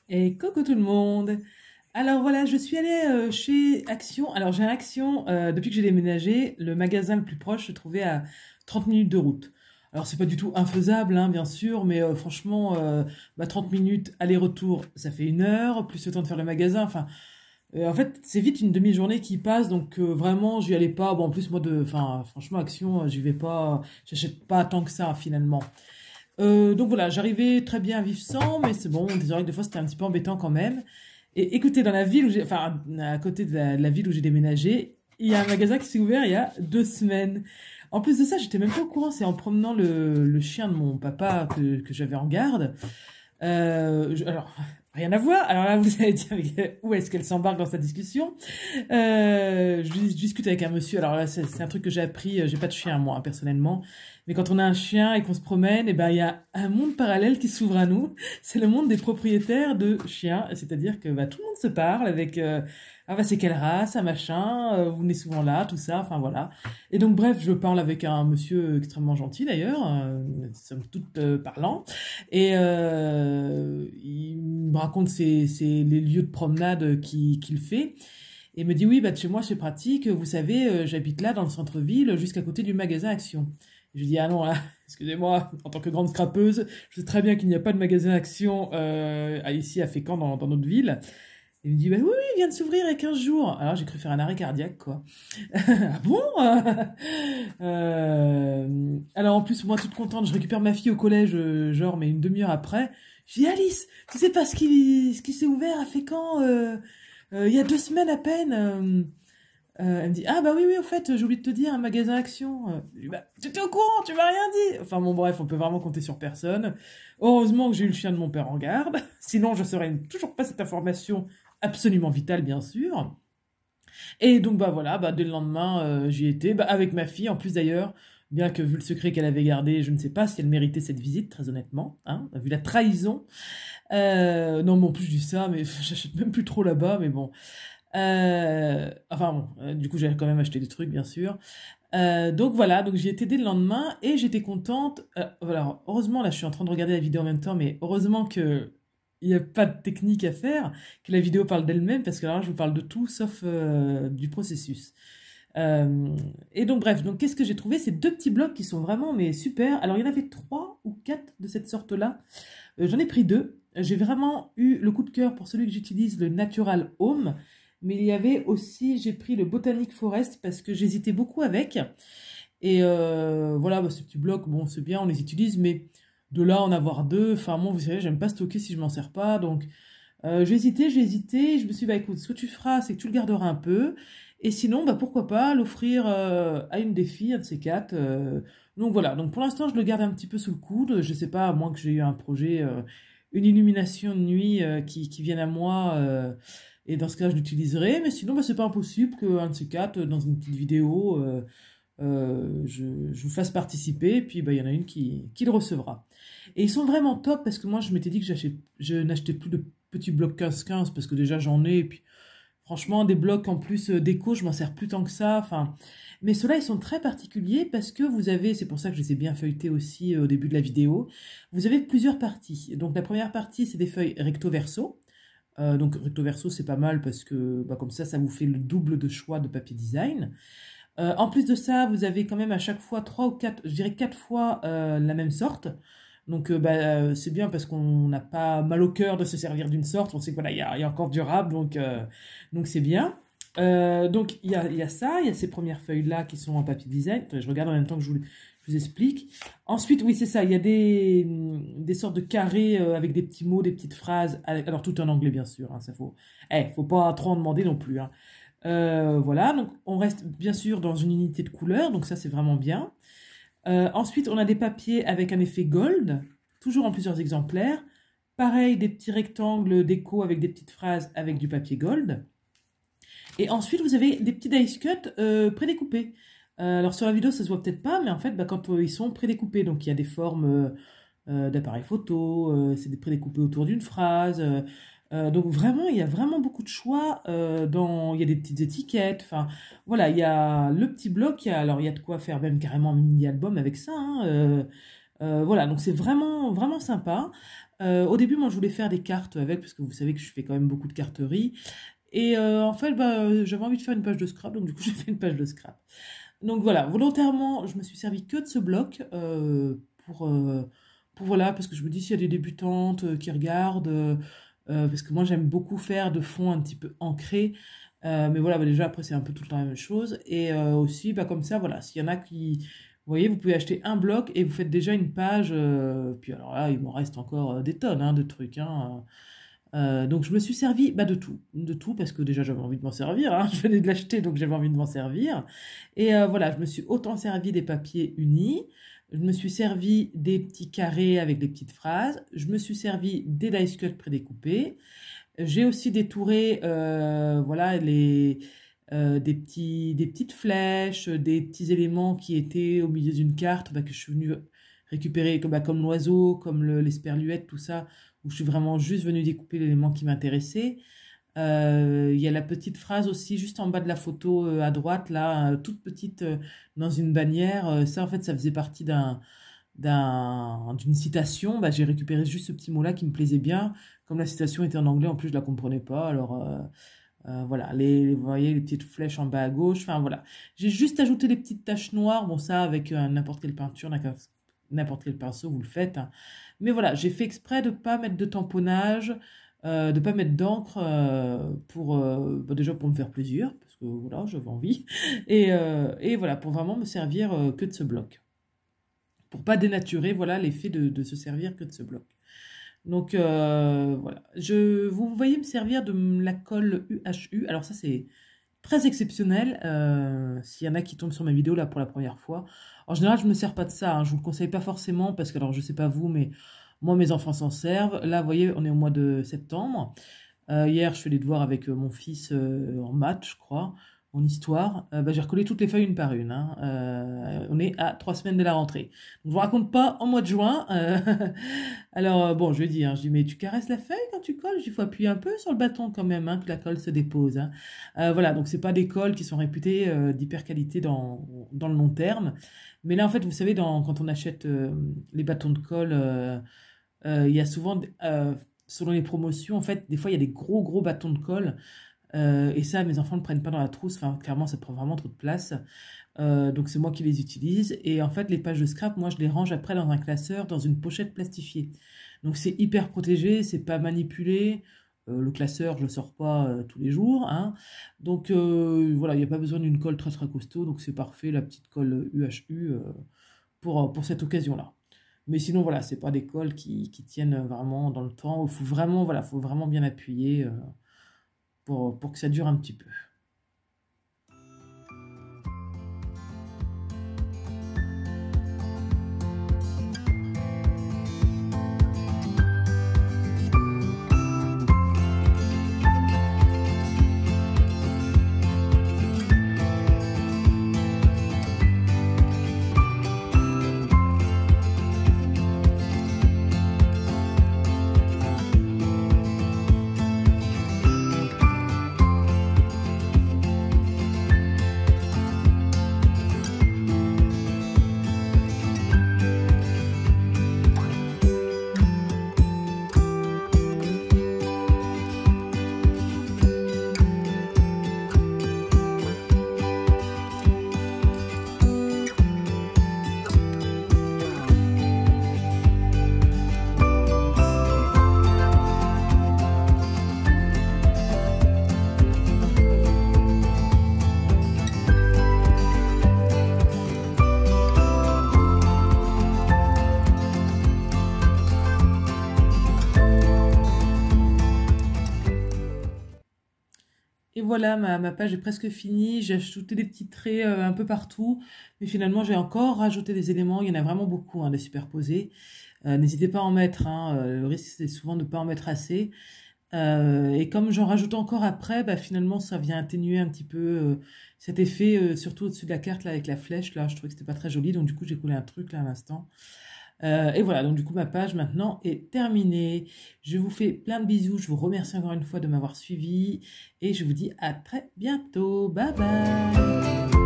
Et coucou tout le monde. Alors voilà, je suis allée chez Action. Alors j'ai un Action, depuis que j'ai déménagé, le magasin le plus proche se trouvait à 30 minutes de route. Alors c'est pas du tout infaisable, hein, bien sûr, mais franchement, 30 minutes aller-retour, ça fait 1 heure, plus le temps de faire le magasin. Enfin, en fait, c'est vite une demi-journée qui passe, donc vraiment, j'y allais pas. Bon, en plus, moi, enfin, franchement, Action, j'y vais pas, j'achète pas tant que ça finalement. Donc voilà, j'arrivais très bien à vivre sans, mais c'est bon, désolé que des fois c'était un petit peu embêtant quand même. Et écoutez, dans la ville où enfin, à côté de la ville où j'ai déménagé, il y a un magasin qui s'est ouvert il y a 2 semaines. En plus de ça, j'étais même pas au courant, c'est en promenant le chien de mon papa que j'avais en garde. Alors, rien à voir. Alors là, vous allez dire, mais où est-ce qu'elle s'embarque dans cette discussion? Je discute avec un monsieur. Alors là, c'est un truc que j'ai appris. J'ai pas de chien, moi, hein, personnellement. Mais quand on a un chien et qu'on se promène, et ben, il y a un monde parallèle qui s'ouvre à nous. C'est le monde des propriétaires de chiens. C'est-à-dire que bah, tout le monde se parle avec ah bah c'est quelle race, un machin, vous venez souvent là, tout ça, enfin voilà. Et donc bref, je parle avec un monsieur extrêmement gentil d'ailleurs, somme toute parlant. Et il me raconte les lieux de promenade qu'il fait. Et il me dit, oui, bah, de chez moi, c'est pratique. Vous savez, j'habite là, dans le centre-ville, jusqu'à côté du magasin Action. Je lui dis, ah non, là, excusez-moi, en tant que grande scrapeuse, je sais très bien qu'il n'y a pas de magasin Action ici à Fécamp, dans notre ville. Il me dit, bah oui, oui, il vient de s'ouvrir il y a 15 jours. Alors j'ai cru faire un arrêt cardiaque, quoi. Ah bon? Alors en plus, moi, toute contente, je récupère ma fille au collège, genre, mais une demi-heure après. Je dis, Alice, tu sais pas ce qui s'est ouvert à Fécamp il y a 2 semaines à peine. Elle me dit, ah bah oui, oui, au fait, j'ai oublié de te dire, un magasin Action. Je dis, bah, tu étais au courant, tu m'as rien dit. Enfin bon, bref, on peut vraiment compter sur personne. Heureusement que j'ai eu le chien de mon père en garde. Sinon, je saurais toujours pas cette information absolument vitale, bien sûr. Et donc, bah voilà, bah, dès le lendemain, j'y étais, bah, avec ma fille, en plus d'ailleurs, bien que vu le secret qu'elle avait gardé, je ne sais pas si elle méritait cette visite, très honnêtement, hein, vu la trahison. Non, mais en plus, je dis ça, mais j'achète même plus trop là-bas, mais bon. Enfin bon, du coup, j'ai quand même acheté des trucs, bien sûr. Donc voilà, donc j'y étais dès le lendemain et j'étais contente. Voilà, heureusement, là, je suis en train de regarder la vidéo en même temps, mais heureusement que il n'y a pas de technique à faire, que la vidéo parle d'elle-même, parce que là, je vous parle de tout sauf du processus. Et donc bref, donc qu'est-ce que j'ai trouvé? Ces deux petits blocs qui sont vraiment mais super. Alors il y en avait 3 ou 4 de cette sorte-là. J'en ai pris 2. J'ai vraiment eu le coup de cœur pour celui que j'utilise, le Natural Home. Mais il y avait aussi, j'ai pris le Botanic Forest parce que j'hésitais beaucoup avec. Et voilà, bah, ces petits blocs, bon, c'est bien, on les utilise, mais de là en avoir 2, enfin, moi, vous savez, j'aime pas stocker si je m'en sers pas. Donc, j'ai hésité. Je me suis dit, bah écoute, ce que tu feras, c'est que tu le garderas un peu. Et sinon, bah pourquoi pas l'offrir à une des filles, un de ces 4. Donc voilà, donc pour l'instant, je le garde un petit peu sous le coude. Je sais pas, à moins que j'ai eu un projet, une illumination de nuit qui vienne à moi. Et dans ce cas, je l'utiliserai. Mais sinon, bah, c'est pas impossible qu'un de ces 4, dans une petite vidéo, je vous fasse participer. Et puis, bah, il y en a une qui le recevra. Et ils sont vraiment top parce que moi, je m'étais dit que je n'achetais plus de petits blocs 15-15 parce que déjà j'en ai. Et puis, franchement, des blocs en plus déco, je m'en sers plus tant que ça. Enfin, mais ceux-là, ils sont très particuliers parce que vous avez, c'est pour ça que je les ai bien feuilletés aussi au début de la vidéo, vous avez plusieurs parties. Donc, la première partie, c'est des feuilles recto-verso. Donc recto verso c'est pas mal parce que bah, comme ça vous fait le double de choix de papier design. En plus de ça, vous avez quand même à chaque fois 3 ou 4, je dirais 4 fois la même sorte. Donc c'est bien parce qu'on n'a pas mal au cœur de se servir d'une sorte. On sait que voilà, il y a encore durable, donc c'est bien. Donc il y a ça, il y a ces premières feuilles-là qui sont en papier design. Attendez, je regarde en même temps que je vous explique. Ensuite, oui, c'est ça, il y a des sortes de carrés avec des petits mots, des petites phrases. Alors tout en anglais, bien sûr. Hein, ça faut pas trop en demander non plus. Hein. Voilà, donc on reste bien sûr dans une unité de couleur, donc ça c'est vraiment bien. Ensuite, on a des papiers avec un effet gold, toujours en plusieurs exemplaires. Pareil, des petits rectangles déco avec des petites phrases avec du papier gold. Et ensuite, vous avez des petits dice cut prédécoupés. Alors sur la vidéo, ça se voit peut-être pas, mais en fait, bah, quand ils sont prédécoupés, donc il y a des formes d'appareils photo, c'est des prédécoupés autour d'une phrase. Donc vraiment, il y a vraiment beaucoup de choix. Il y a des petites étiquettes. Enfin, voilà, il y a le petit bloc. Alors, il y a de quoi faire même carrément un mini-album avec ça. Hein, Voilà, donc c'est vraiment, vraiment sympa. Au début, moi, je voulais faire des cartes avec, parce que vous savez que je fais quand même beaucoup de carterie. Et en fait, bah, j'avais envie de faire une page de scrap, donc du coup, j'ai fait une page de scrap. Donc voilà, volontairement, je me suis servi que de ce bloc pour, voilà, parce que je me dis s'il y a des débutantes qui regardent, parce que moi j'aime beaucoup faire de fonds un petit peu ancrés, mais voilà, bah, déjà après c'est un peu tout le temps la même chose, et aussi bah, comme ça, voilà, s'il y en a qui, vous voyez, vous pouvez acheter un bloc et vous faites déjà une page, puis alors là, il m'en reste encore des tonnes hein, de trucs, hein, donc je me suis servi bah, de tout parce que déjà j'avais envie de m'en servir, hein, je venais de l'acheter donc j'avais envie de m'en servir. Et voilà, je me suis autant servi des papiers unis, je me suis servi des petits carrés avec des petites phrases, je me suis servi des dice cuts prédécoupés, j'ai aussi détouré voilà, des petites flèches, des petits éléments qui étaient au milieu d'une carte bah, que je suis venue récupérer comme l'oiseau, comme l'esperluette, tout ça, où je suis vraiment juste venue découper l'élément qui m'intéressait. Il y a la petite phrase aussi juste en bas de la photo à droite, là, toute petite dans une bannière. Ça, en fait, ça faisait partie d'une citation. Bah, j'ai récupéré juste ce petit mot-là qui me plaisait bien. Comme la citation était en anglais, en plus, je la comprenais pas. Alors, voilà, vous voyez les petites flèches en bas à gauche. Enfin, voilà. J'ai juste ajouté les petites taches noires. Bon, ça, avec n'importe quelle peinture, n'importe quel pinceau, vous le faites, hein. Mais voilà, j'ai fait exprès de ne pas mettre de tamponnage, de ne pas mettre d'encre pour bah déjà pour me faire plaisir, parce que voilà, j'avais envie, et voilà, pour vraiment me servir que de ce bloc. Pour pas dénaturer voilà, l'effet de se servir que de ce bloc. Donc voilà, vous voyez me servir de la colle UHU, alors ça c'est très exceptionnel, s'il y en a qui tombent sur ma vidéo là pour la première fois. En général, je ne me sers pas de ça, hein, je ne vous le conseille pas forcément, parce que alors je sais pas vous, mais moi mes enfants s'en servent. Là, vous voyez, on est au mois de septembre. Hier, je fais les devoirs avec mon fils en maths, je crois, en histoire. Bah, j'ai recollé toutes les feuilles une par une, hein. On est à 3 semaines de la rentrée. Donc, je ne vous raconte pas en mois de juin. Alors, bon, je lui ai dit, hein, je dis, mais tu caresses la feuille quand tu colles? Il faut appuyer un peu sur le bâton quand même, hein, que la colle se dépose, hein. Voilà, donc c'est pas des colles qui sont réputées d'hyper qualité dans le long terme. Mais là, en fait, vous savez, quand on achète les bâtons de colle, il y a souvent, selon les promotions, en fait, des fois, il y a des gros bâtons de colle. Et ça, mes enfants ne prennent pas dans la trousse. Enfin, clairement, ça prend vraiment trop de place. Donc, c'est moi qui les utilise. Et en fait, les pages de scrap, moi, je les range après dans un classeur, dans une pochette plastifiée. Donc, c'est hyper protégé, c'est pas manipulé. Le classeur, je le sors pas tous les jours, hein. Donc, voilà, il n'y a pas besoin d'une colle très costaud. Donc, c'est parfait, la petite colle UHU pour cette occasion-là. Mais sinon, voilà, c'est pas des colles qui tiennent vraiment dans le temps. Il faut vraiment, voilà, faut vraiment bien appuyer pour que ça dure un petit peu. Et voilà, ma page est presque finie. J'ai ajouté des petits traits un peu partout. Mais finalement, j'ai encore rajouté des éléments. Il y en a vraiment beaucoup, hein, des superposés. N'hésitez pas à en mettre, hein. Le risque, c'est souvent de ne pas en mettre assez. Et comme j'en rajoute encore après, bah, finalement, ça vient atténuer un petit peu cet effet, surtout au-dessus de la carte, là, avec la flèche. Là, je trouvais que c'était pas très joli. Donc, du coup, j'ai collé un truc, là, à l'instant. Et voilà, donc du coup ma page maintenant est terminée. Je vous fais plein de bisous, je vous remercie encore une fois de m'avoir suivi et je vous dis à très bientôt. Bye bye.